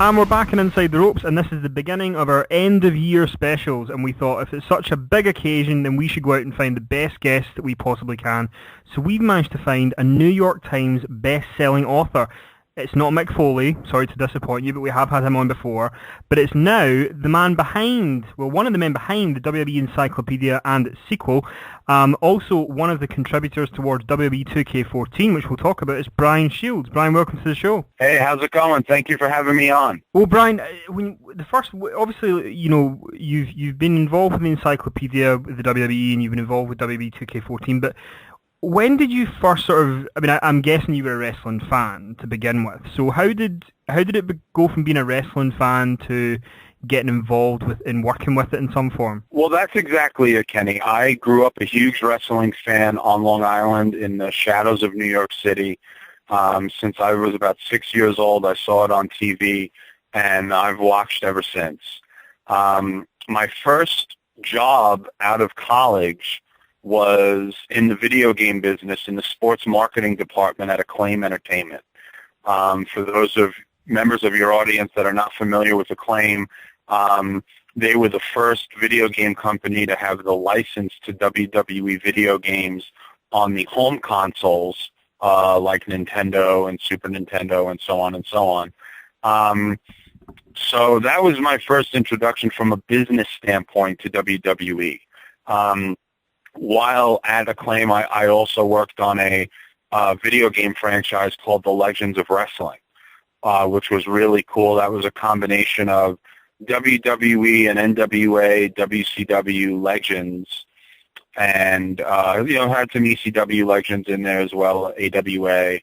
And we're back in Inside the Ropes, and this is the beginning of our end-of-year specials, and we thought if it's such a big occasion, then we should go out and find the best guests that we possibly can. So we've managed to find a New York Times best-selling author. It's not Mick Foley, sorry to disappoint you, but we have had him on before. But it's now the man behind, well, one of the men behind the WWE Encyclopedia and its sequel. Also, one of the contributors towards WWE 2K14, which we'll talk about, is Brian Shields. Brian, welcome to the show. Hey, how's it going? Thank you for having me on. Well, Brian, obviously, you've been involved with the Encyclopedia, with the WWE, and you've been involved with WWE 2K14, but when did you first I'm guessing you were a wrestling fan to begin with. So how did it go from being a wrestling fan to getting involved in working with it in some form? Well, that's exactly it, Kenny. I grew up a huge wrestling fan on Long Island in the shadows of New York City. Since I was about 6 years old, I saw it on TV, and I've watched ever since. My first job out of college was in the video game business in the sports marketing department at Acclaim Entertainment. For those of members of your audience that are not familiar with Acclaim, they were the first video game company to have the license to WWE video games on the home consoles, like Nintendo and Super Nintendo and so on and so on. So that was my first introduction from a business standpoint to WWE. While at Acclaim, I also worked on a video game franchise called The Legends of Wrestling, which was really cool. That was a combination of WWE and NWA, WCW legends, and had some ECW legends in there as well, AWA.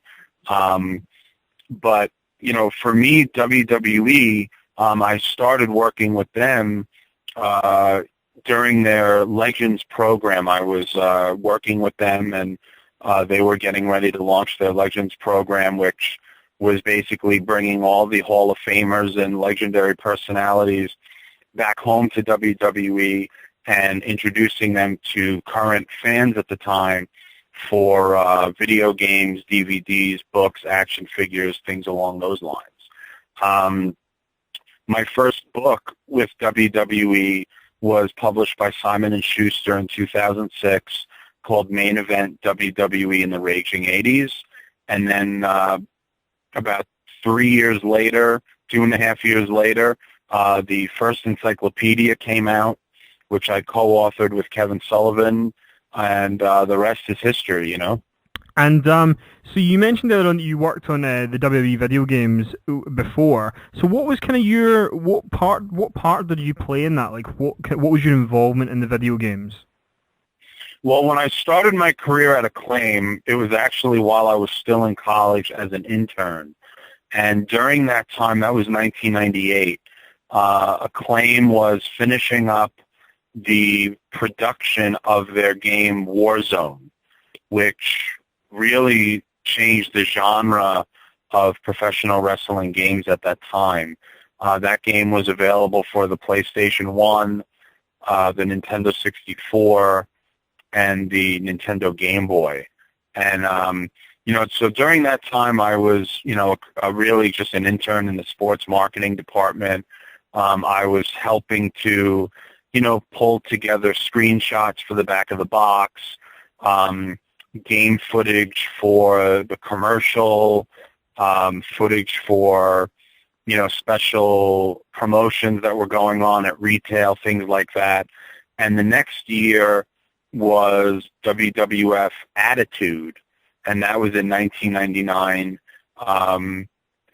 But for me, WWE, I started working with them during their Legends program. I was working with them, and they were getting ready to launch their Legends program, which was basically bringing all the Hall of Famers and legendary personalities back home to WWE and introducing them to current fans at the time for video games, DVDs, books, action figures, things along those lines. My first book with WWE was published by Simon & Schuster in 2006, called Main Event WWE in the Raging 80s. And then about 3 years later, 2.5 years later, the first encyclopedia came out, which I co-authored with Kevin Sullivan, and the rest is history, And so you mentioned earlier on that you worked on the WWE video games before. So what was kind of what part did you play in that? Like what was your involvement in the video games? Well, when I started my career at Acclaim, it was actually while I was still in college as an intern. And during that time, that was 1998, Acclaim was finishing up the production of their game War Zone, which really changed the genre of professional wrestling games at that time. That game was available for the PlayStation 1, the Nintendo 64, and the Nintendo Game Boy. And, so during that time I was, really just an intern in the sports marketing department. I was helping to, pull together screenshots for the back of the box, game footage for the commercial, footage for, special promotions that were going on at retail, things like that. And the next year was WWF Attitude, and that was in 1999.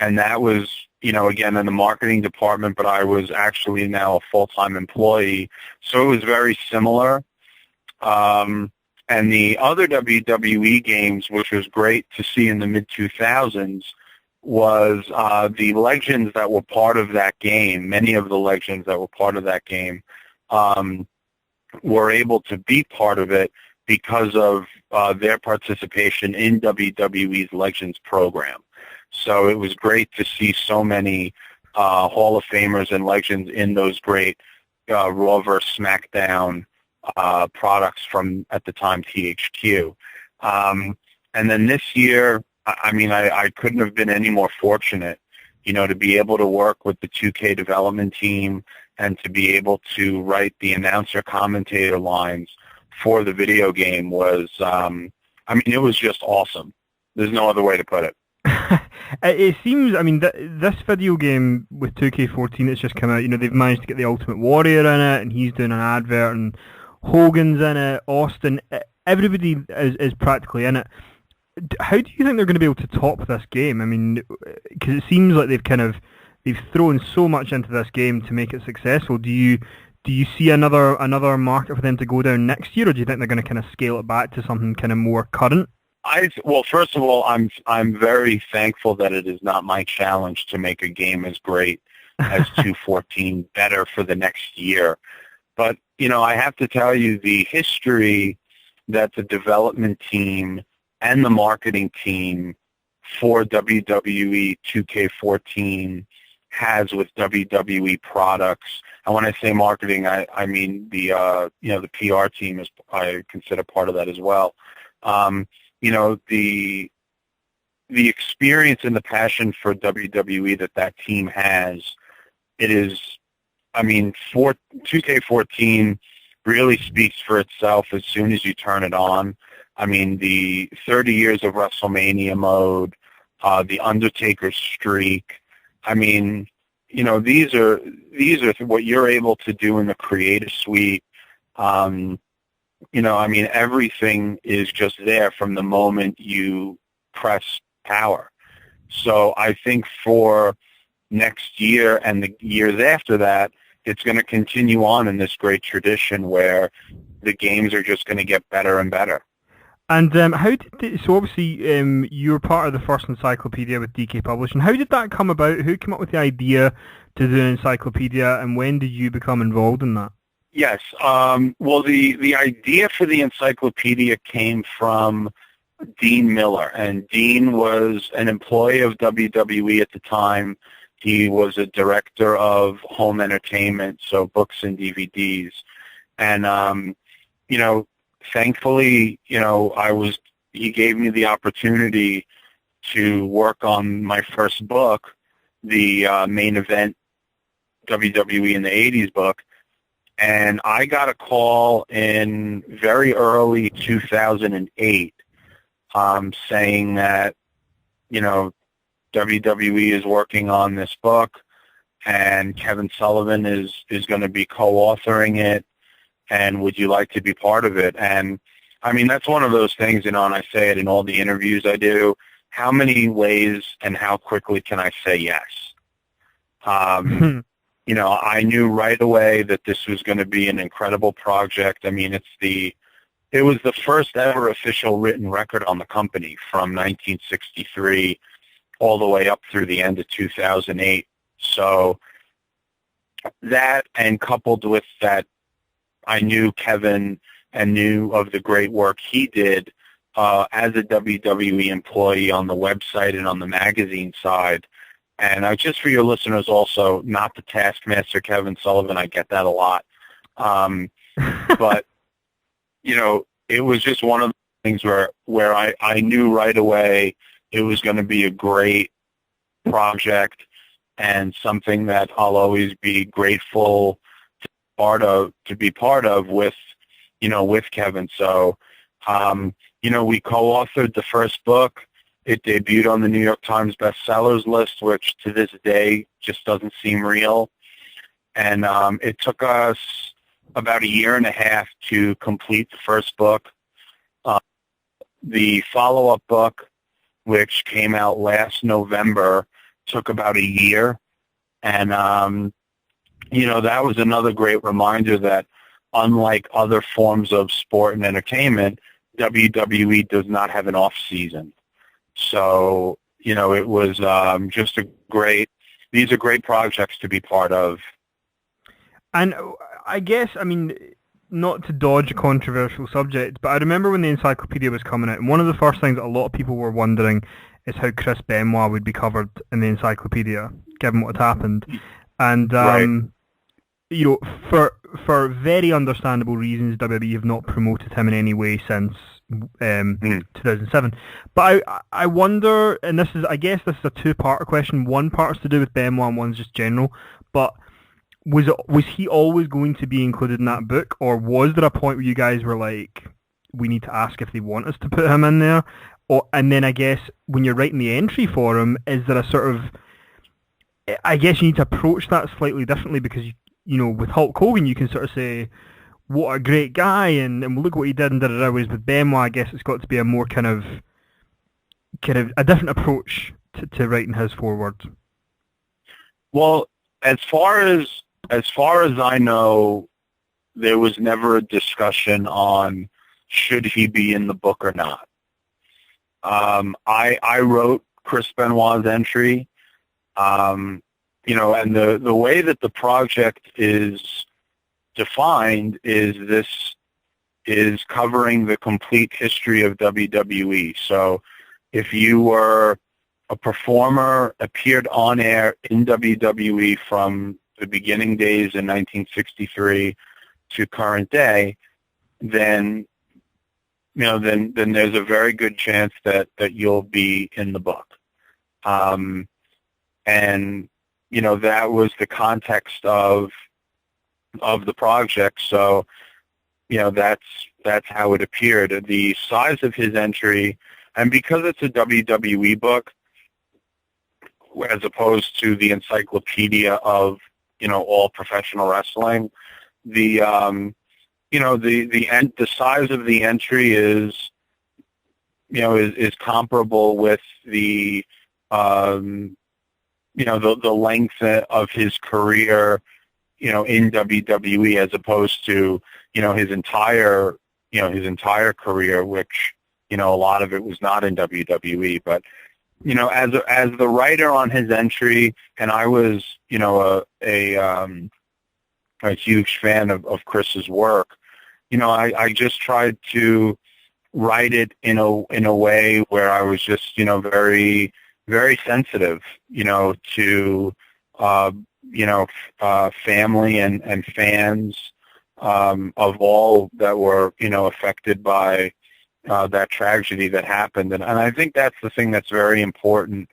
And that was, again, in the marketing department, but I was actually now a full-time employee. So it was very similar. And the other WWE games, which was great to see in the mid-2000s, was the legends that were part of that game. Many of the legends that were part of that game were able to be part of it because of their participation in WWE's Legends program. So it was great to see so many Hall of Famers and legends in those great Raw vs. SmackDown products from, at the time, THQ. And then this year, I couldn't have been any more fortunate to be able to work with the 2K development team and to be able to write the announcer commentator lines for the video game was, it was just awesome. There's no other way to put it. It seems, this video game with 2K14 that's just come out, they've managed to get the Ultimate Warrior in it, and he's doing an advert, and Hogan's in it, Austin, everybody is practically in it. How do you think they're going to be able to top this game? Because it seems like they've thrown so much into this game to make it successful. Do you see another market for them to go down next year, or do you think they're going to kind of scale it back to something kind of more current? Well, first of all, I'm very thankful that it is not my challenge to make a game as great as 214 better for the next year. But, I have to tell you, the history that the development team and the marketing team for WWE 2K14 has with WWE products. And when I say marketing, I mean the PR team is, I consider, part of that as well. The experience and the passion for WWE that team has, it is, for 2K14 really speaks for itself as soon as you turn it on. The 30 years of WrestleMania mode, the Undertaker streak. These are what you're able to do in the creative suite. Everything is just there from the moment you press power. So I think for next year and the years after that, it's going to continue on in this great tradition where the games are just going to get better and better. And so obviously you were part of the first encyclopedia with DK Publishing. How did that come about? Who came up with the idea to do an encyclopedia, and when did you become involved in that? Yes. Well, the idea for the encyclopedia came from Dean Miller, and Dean was an employee of WWE at the time. He was a director of home entertainment, so books and DVDs. And, thankfully, he gave me the opportunity to work on my first book, the Main Event WWE in the 80s book. And I got a call in very early 2008 saying that, WWE is working on this book, and Kevin Sullivan is going to be co-authoring it, and would you like to be part of it? And, that's one of those things, and I say it in all the interviews I do, how many ways and how quickly can I say yes? I knew right away that this was going to be an incredible project. It was the first ever official written record on the company from 1963 all the way up through the end of 2008. So that, and coupled with that, I knew Kevin and knew of the great work he did as a WWE employee on the website and on the magazine side. And just for your listeners also, not the Taskmaster Kevin Sullivan, I get that a lot. But, it was just one of the things where I knew right away it was going to be a great project and something that I'll always be grateful to be part of with Kevin. So, we co-authored the first book. It debuted on the New York Times bestsellers list, which to this day just doesn't seem real. And it took us about a year and a half to complete the first book. The follow-up book, which came out last November, took about a year. And, that was another great reminder that unlike other forms of sport and entertainment, WWE does not have an off-season. So, it was just these are great projects to be part of. And I guess, not to dodge a controversial subject, but I remember when the encyclopedia was coming out, and one of the first things that a lot of people were wondering is how Chris Benoit would be covered in the encyclopedia, given what had happened. And, right. For very understandable reasons, WWE have not promoted him in any way since, 2007. But I wonder, and I guess this is a two-part question. One part's to do with Benoit and one's just general. But was he always going to be included in that book, or was there a point where you guys were like, we need to ask if they want us to put him in there? And then I guess when you're writing the entry for him, is there a sort of, I guess you need to approach that slightly differently, because with Hulk Hogan you can sort of say, what a great guy, and look what he did and da da da. Whereas with Benoit, I guess it's got to be a more kind of a different approach to writing his forward. Well, as far as I know, there was never a discussion on should he be in the book or not. I wrote Chris Benoit's entry, and the way that the project is defined is this is covering the complete history of WWE. So if you were a performer, appeared on air in WWE from the beginning days in 1963 to current day, then there's a very good chance that you'll be in the book. And that was the context of the project. So that's how it appeared. The size of his entry, and because it's a WWE book as opposed to the encyclopedia of all professional wrestling, the size of the entry is comparable with the the length of his career in WWE, as opposed to his entire career, which a lot of it was not in WWE. But as the writer on his entry, and I was a huge fan of Chris's work, I just tried to write it in a way where I was just very, very sensitive to family and fans of all that were affected by that tragedy that happened. And I think that's the thing that's very important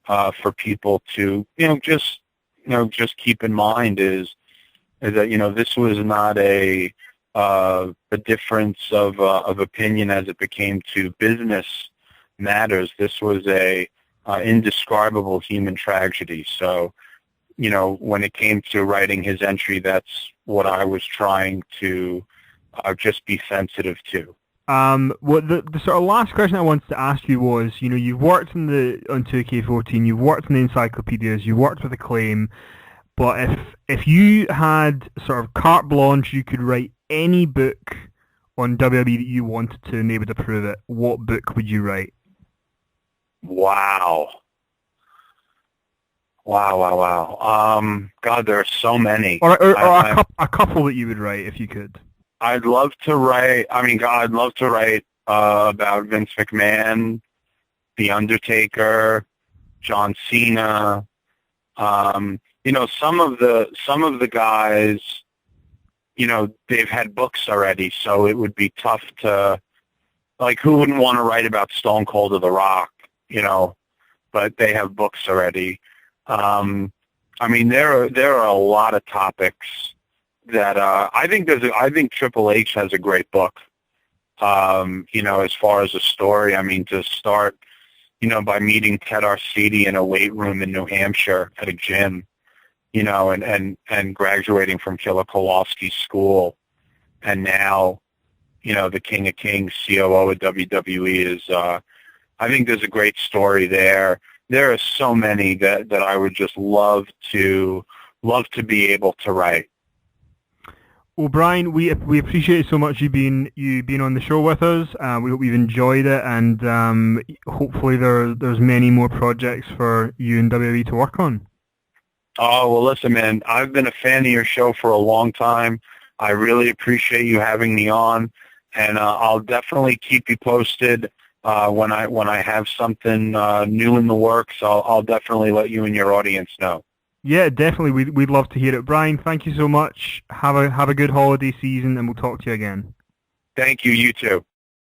for people to just keep in mind is that this was not a difference of opinion as it became to business matters. This was a indescribable human tragedy. So when it came to writing his entry, that's what I was trying to just be sensitive to. What the sort of last question I wanted to ask you was, you've worked on 2K14, you've worked in the encyclopedias, you've worked with Acclaim, but if you had sort of carte blanche, you could write any book on WWE that you wanted to and they would approve it, what book would you write? Wow. God, there are so many. Or a couple that you would write if you could. I'd love to write, I'd love to write about Vince McMahon, The Undertaker, John Cena. Some of the guys, they've had books already, so it would be tough to, who wouldn't want to write about Stone Cold or The Rock, but they have books already. There are a lot of topics that I think Triple H has a great book. As far as a story, to start, by meeting Ted Arcidi in a weight room in New Hampshire at a gym, and graduating from Killer Kowalski's school, and now, the King of Kings, COO at WWE is. I think there's a great story there. There are so many that I would just love to be able to write. Well, Brian, we appreciate so much you being on the show with us. We hope you've enjoyed it, and hopefully there's many more projects for you and WWE to work on. Oh, well, listen, man, I've been a fan of your show for a long time. I really appreciate you having me on, and I'll definitely keep you posted when I have something new in the works. I'll definitely let you and your audience know. Yeah, definitely. We'd love to hear it. Brian, thank you so much. Have a good holiday season, and we'll talk to you again. Thank you. You too.